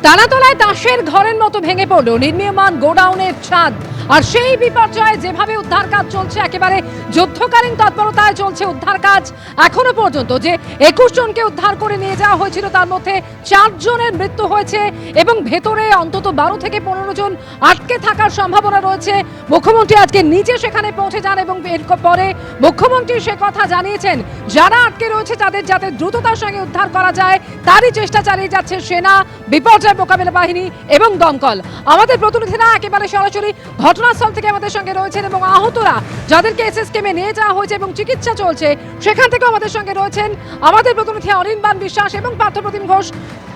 তালাতলায় দাসের ঘরের মতো ভেঙে পড়ল নির্মীয়মান গোডাউনের ছাদ। আর সেই বিপর্যয়ে যেভাবে উদ্ধার কাজ চলছে, একেবারে যুদ্ধকালীন তৎপরতায় চলছে উদ্ধার কাজ। এখনো পর্যন্ত যে 21 জনকে উদ্ধার করে নিয়ে যাওয়া হয়েছিল, তার মধ্যে 4 জনের মৃত্যু হয়েছে এবং ভেতরে অন্তত 12 থেকে 15 জন আটকে থাকার সম্ভাবনা রয়েছে। মুখ্যমন্ত্রী আজকে নিজে সেখানে পৌঁছে যান এবং এরপরে মুখ্যমন্ত্রী সে কথা জানিয়েছেন, যারা আটকে রয়েছে তাদের যাতে দ্রুততার সঙ্গে উদ্ধার করা যায় তারই চেষ্টা চালিয়ে যাচ্ছে সেনা, বিপর্যয় মোকাবিলা বাহিনী এবং দমকল। আমাদের প্রতিনিধিরা একেবারে সরাসরি ঘটনাস্থল থেকে আমাদের সঙ্গে রয়েছেন এবং আহতরা যাদেরকে এসএসকেএমে নিয়ে যাওয়া হয়েছে এবং চিকিৎসা চলছে সেখান থেকে আমাদের সঙ্গে রয়েছেন আমাদের প্রতিনিধি অনির্বাণ বিশ্বাস এবং পার্থপ্রতিম ঘোষ।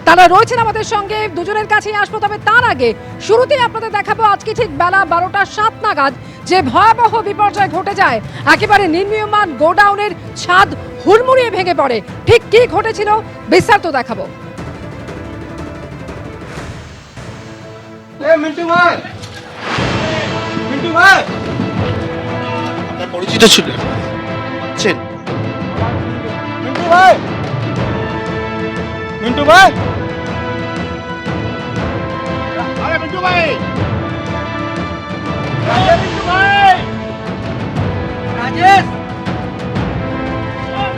তারা রয়েছেন আমাদের সঙ্গে, দুজনের কাছেই আসবো। তবে তার আগে শুরুতেই আপনাদের দেখাবো আজকে ঠিক বেলা 12টা 7 নাগাদ যে ভয়াবহ বিপর্যয় ঘটে যায়। একেবারে নির্মীয়মান গোডাউনের ছাদ হুড়মুড়িয়ে ভেঙে পড়ে। ঠিক কি ঘটেছিল বিস্তারিত দেখাবো। মিন্টু ভাই, মিন্টু ভাই, আপনার পরিচিত ছিল? মিন্টু ভাই, মিন্টু ভাই, আরে মিন্টু ভাই, মিন্টু ভাই, রাজেশ,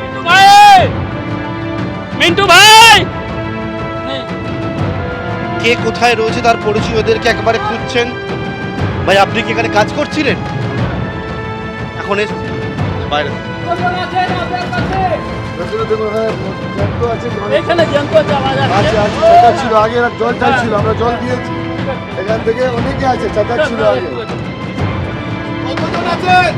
মিন্টু ভাই, মিন্টু ভাই, কে কোথায় রয়েছে তার পরিচয় ওদেরকে একবারে খুঁজছেন। ভাই আপনি কি এখানে কাজ করছিলেন? এখন বাইরে ছিল আগে, জল চাইছিল, আমরা জল দিয়েছি। এখান থেকে অনেকে আছে, চাচা ছিল আগে। কতজন আছেন?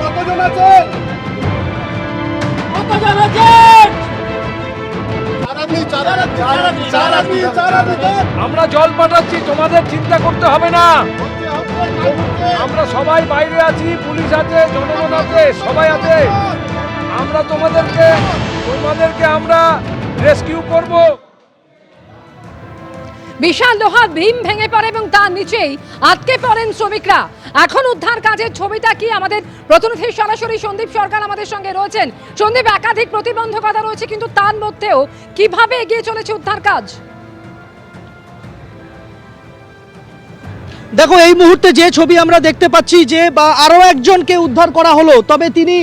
কতজন আছেন? কতজন আছেন? আমরা জল পাঠাচ্ছি, তোমাদের চিন্তা করতে হবে না। আমরা সবাই বাইরে আছি, পুলিশ আছে, জনগণ আছে, সবাই আছে। আমরা তোমাদেরকে আমরা রেস্কিউ করব। বিশাল লোহার ভীম ভেঙে পড়ে এবং তার নিচেই আটকে পড়েন শ্রমিকরা। এখন উদ্ধার কাজের ছবিটা কি, আমাদের প্রতিনিধি সরাসরি সন্দীপ সরকার আমাদের সঙ্গে রয়েছেন। সন্দীপ, একাধিক প্রতিবন্ধকতা রয়েছে, কিন্তু তার মধ্যেও কিভাবে এগিয়ে চলেছে উদ্ধার কাজ? দেখো, এই মুহূর্তে যে ছবি আমরা দেখতে পাচ্ছি যে আরও একজনকে উদ্ধার করা হলো, তবে তিনি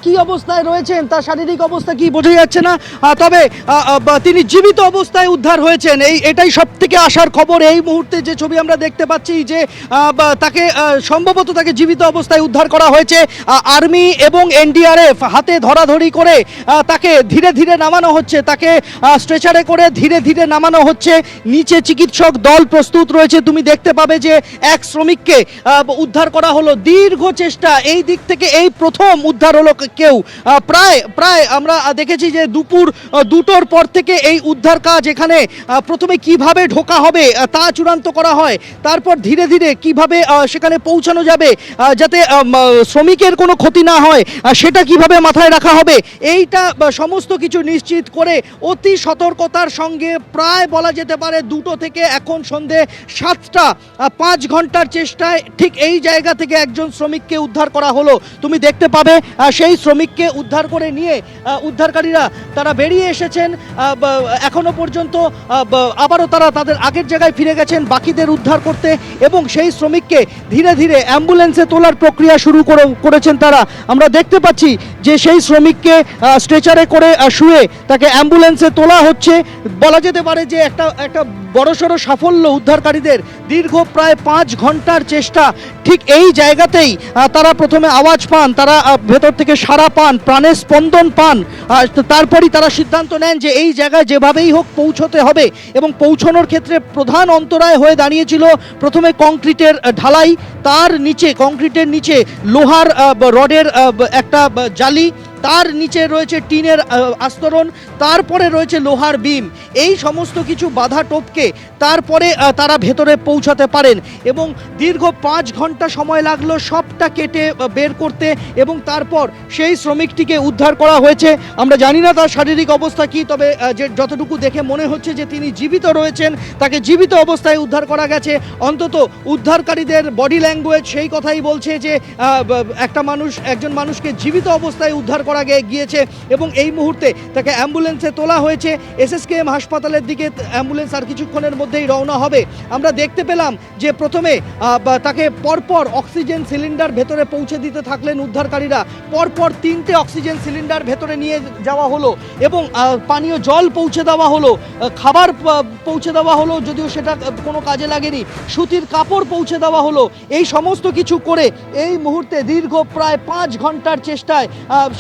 কি অবস্থায় রয়েছেন, তার শারীরিক অবস্থা কি বোঝা যাচ্ছে না। তবে তিনি জীবিত অবস্থায় উদ্ধার হয়েছেন, এটাই সব থেকে আসার খবর। এই মুহূর্তে যে ছবি আমরা দেখতে পাচ্ছি যে তাকে সম্ভবত তাকে জীবিত অবস্থায় উদ্ধার করা হয়েছে। আর্মি এবং এনডিআরএফ হাতে ধরাধরি করে তাকে ধীরে ধীরে নামানো হচ্ছে, তাকে স্ট্রেচারে করে ধীরে ধীরে নামানো হচ্ছে। নিচে চিকিৎসক দল প্রস্তুত রয়েছে। তুমি দেখতে পাবে যে এক শ্রমিককে উদ্ধার করা হলো, দীর্ঘ চেষ্টা। এই দিক থেকে এই প্রথম উদ্ধার হলো কেউ। প্রায় আমরা দেখেছি যে দুপুর 2টোর পর থেকে এই উদ্ধার কাজ এখানে প্রথমে কিভাবে ঢোকা হবে তা চূড়ান্ত করা হয়, তারপর ধীরে ধীরে কিভাবে সেখানে পৌঁছানো যাবে যাতে শ্রমিকের কোনো ক্ষতি না হয় সেটা কিভাবে মাথায় রাখা হবে, এইটা সমস্ত কিছু নিশ্চিত করে অতি সতর্কতার সঙ্গে প্রায় বলা যেতে পারে 2টো থেকে এখন সন্ধে 7টা 5 ঘন্টার চেষ্টায় ঠিক এই জায়গা থেকে একজন শ্রমিককে উদ্ধার করা হলো। তুমি দেখতে পাবে সেই শ্রমিককে উদ্ধার করে নিয়ে উদ্ধারকারীরা তারা বেরিয়ে এসেছেন। এখনো পর্যন্ত আবারও তারা তাদের আগের জায়গায় ফিরে গেছেন বাকিদের উদ্ধার করতে, এবং সেই শ্রমিককে ধীরে ধীরে অ্যাম্বুলেন্সে তোলার প্রক্রিয়া শুরু করেছেন তারা। আমরা দেখতে পাচ্ছি যে সেই শ্রমিককে স্ট্রেচারে করে শুয়ে তাকে অ্যাম্বুলেন্সে তোলা হচ্ছে। বলা যেতে পারে যে একটা বড়সড় সাফল্য উদ্ধারকারীদের। দীর্ঘ প্রায় 5 ঘন্টার চেষ্টা। ঠিক এই জায়গাতেই তারা প্রথমে আওয়াজ পান, তারা ভেতর থেকে সাড়া পান, প্রাণের স্পন্দন পান। তারপরই তারা সিদ্ধান্ত নেন যে এই জায়গায় যেভাবেই হোক পৌঁছতে হবে, এবং পৌঁছানোর ক্ষেত্রে প্রধান অন্তরায় হয়ে দাঁড়িয়েছিল প্রথমে কংক্রিটের ঢালাই, তার নিচে কংক্রিটের নিচে লোহার রডের একটা জালি, তার নিচে রয়েছে টিনের আস্তরণ, তারপরে রয়েছে লোহার বিম। এই সমস্ত কিছু বাধা টপকে তারপরে তারা ভেতরে পৌঁছাতে পারেন, এবং দীর্ঘ 5 ঘন্টা সময় লাগলো সবটা কেটে বের করতে, এবং তারপর সেই শ্রমিকটিকে উদ্ধার করা হয়েছে। আমরা জানি না তার শারীরিক অবস্থা কি, তবে যে যতটুকু দেখে মনে হচ্ছে যে তিনি জীবিত রয়েছেন, তাকে জীবিত অবস্থায় উদ্ধার করা গেছে। অন্তত উদ্ধারকারীদের বডি ল্যাঙ্গুয়েজ সেই কথাই বলছে যে একজন মানুষকে জীবিত অবস্থায় উদ্ধার করা গিয়েছে এবং এই মুহূর্তে তাকে অ্যাম্বুলেন্সে তোলা হয়েছে এসএসকেএম হাসপাতালের দিকে। অ্যাম্বুলেন্স আর কিছুক্ষণের মধ্যেই রওনা হবে। আমরা দেখতে পেলাম যে প্রথমে তাকে পরপর অক্সিজেন সিলিন্ডার ভেতরে পৌঁছে দিতে থাকলেন উদ্ধারকারীরা। পরপর 3টে অক্সিজেন সিলিন্ডার ভেতরে নিয়ে যাওয়া হলো এবং পানীয় জল পৌঁছে দেওয়া হলো, খাবার পৌঁছে দেওয়া হলো, যদিও সেটা কোনো কাজে লাগেনি, সুতির কাপড় পৌঁছে দেওয়া হলো। এই সমস্ত কিছু করে এই মুহূর্তে দীর্ঘ প্রায় 5 ঘন্টার চেষ্টায়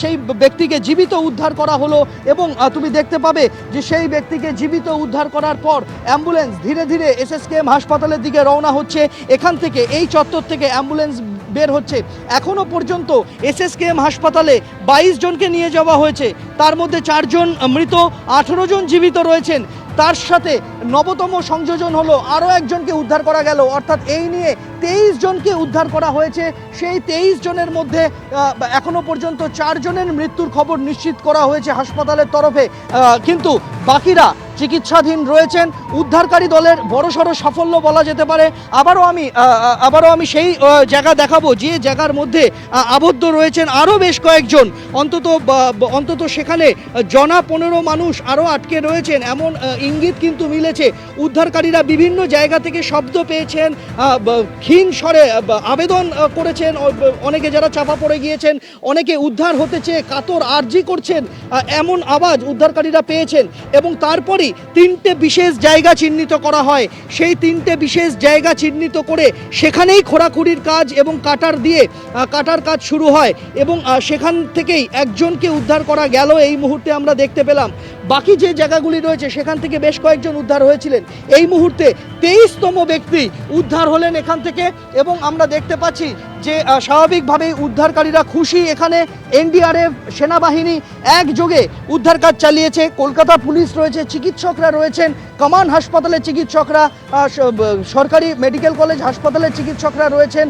সেই ব্যক্তিকে জীবিত উদ্ধার করা হলো এবং তুমি দেখতে পাবে যে সেই ব্যক্তিকে জীবিত উদ্ধার করার পর অ্যাম্বুলেন্স ধীরে ধীরে এসএসকেএম হাসপাতালের দিকে রওনা হচ্ছে। এখান থেকে এই চত্বর থেকে অ্যাম্বুলেন্স বের হচ্ছে। এখনো পর্যন্ত এসএসকেএম হাসপাতালে 22 জনকে নিয়ে যাওয়া হয়েছে, তার মধ্যে 4 জন মৃত, 18 জন জীবিত রয়েছেন। তার সাথে নবতম সংযোজন হলো আরও একজনকে উদ্ধার করা গেল, অর্থাৎ এই নিয়ে 23 জনকে উদ্ধার করা হয়েছে। সেই 23 জনের মধ্যে এখনো পর্যন্ত 4 জনের মৃত্যুর খবর নিশ্চিত করা হয়েছে হাসপাতালের তরফে, কিন্তু বাকিরা চিকিৎসাধীন রয়েছেন। উদ্ধারকারী দলের বড়সড় সাফল্য বলা যেতে পারে। আবারও আমি সেই জায়গা দেখাবো যে জায়গার মধ্যে আবদ্ধ রয়েছেন আরও বেশ কয়েকজন, অন্তত সেখানে 15 মানুষ আরও আটকে রয়েছেন এমন ইঙ্গিত কিন্তু মিলেছে। উদ্ধারকারীরা বিভিন্ন জায়গা থেকে শব্দ পেয়েছেন, ক্ষীণ স্বরে আবেদন করেছেন, অনেকে যারা চাপা পড়ে গিয়েছেন, অনেকে উদ্ধার হতে চেয়ে কাতর আর্জি করছেন, এমন আওয়াজ উদ্ধারকারীরা পেয়েছেন। এবং তারপরই 3টে বিশেষ জায়গা চিহ্নিত করা হয়। সেই 3টে বিশেষ জায়গা চিহ্নিত করে সেখানেই খোঁড়াখুড়ির কাজ এবং কাটার কাজ শুরু হয় এবং সেখান থেকেই একজনকে উদ্ধার করা গেল এই মুহূর্তে আমরা দেখতে পেলাম। বাকি যে জায়গাগুলি রয়েছে সেখান থেকে বেশ কয়েকজন উদ্ধার হয়েছিলেন। এই মুহূর্তে 23তম ব্যক্তি উদ্ধার হলেন এখান থেকে এবং আমরা দেখতে পাচ্ছি যে স্বাভাবিকভাবেই উদ্ধারকারীরা খুশি। এখানে এনডিআরএফ, সেনাবাহিনী একযোগে উদ্ধার কাজ চালিয়েছে। কলকাতা পুলিশ রয়েছে, চিকিৎসকরা রয়েছেন, কামান হাসপাতালের চিকিৎসকরা, সরকারি মেডিকেল কলেজ হাসপাতালের চিকিৎসকরা রয়েছেন।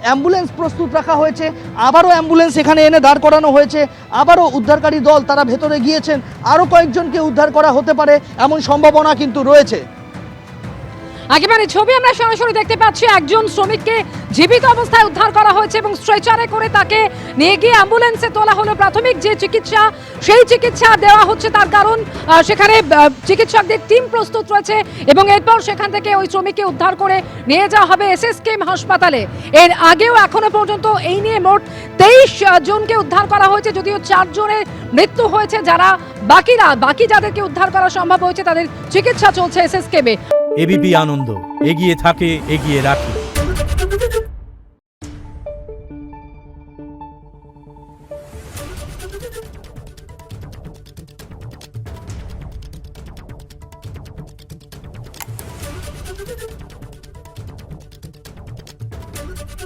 অ্যাম্বুলেন্স প্রস্তুত রাখা হয়েছে, আবারও অ্যাম্বুলেন্স এখানে এনে দাঁড় করানো হয়েছে, আবারও উদ্ধারকারী দল তারা ভেতরে গিয়েছেন। আরও কয়েকজনকে উদ্ধার করা হতে পারে এমন সম্ভাবনা কিন্তু রয়েছে। একেবারে ছবি আমরা সরাসরি দেখতে পাচ্ছি, একজন শ্রমিককে জীবিত অবস্থায় উদ্ধার করা হয়েছে এবং স্ট্রেচারে করে তাকে নিয়ে গিয়ে অ্যাম্বুলেন্সে তোলা হলো। প্রাথমিক যে চিকিৎসা, সেই চিকিৎসা দেওয়া হচ্ছে, তার কারণ সেখানে চিকিৎসকদের টিম প্রস্তুত রয়েছে এবং এরপর সেখান থেকে ওই শ্রমিককে উদ্ধার করে নিয়ে যাওয়া হবে এসএসকেএম হাসপাতালে। এর আগেও এখনো পর্যন্ত এই নিয়ে মোট 23 জনকে উদ্ধার করা হয়েছে, যদিও 4 জনের মৃত্যু হয়েছে। বাকি যাদেরকে উদ্ধার করা সম্ভব হয়েছে তাদের চিকিৎসা চলছে এসএসকেএমে। এবিপি আনন্দ, এগিয়ে থাকে, এগিয়ে রাখে।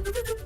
Thank you.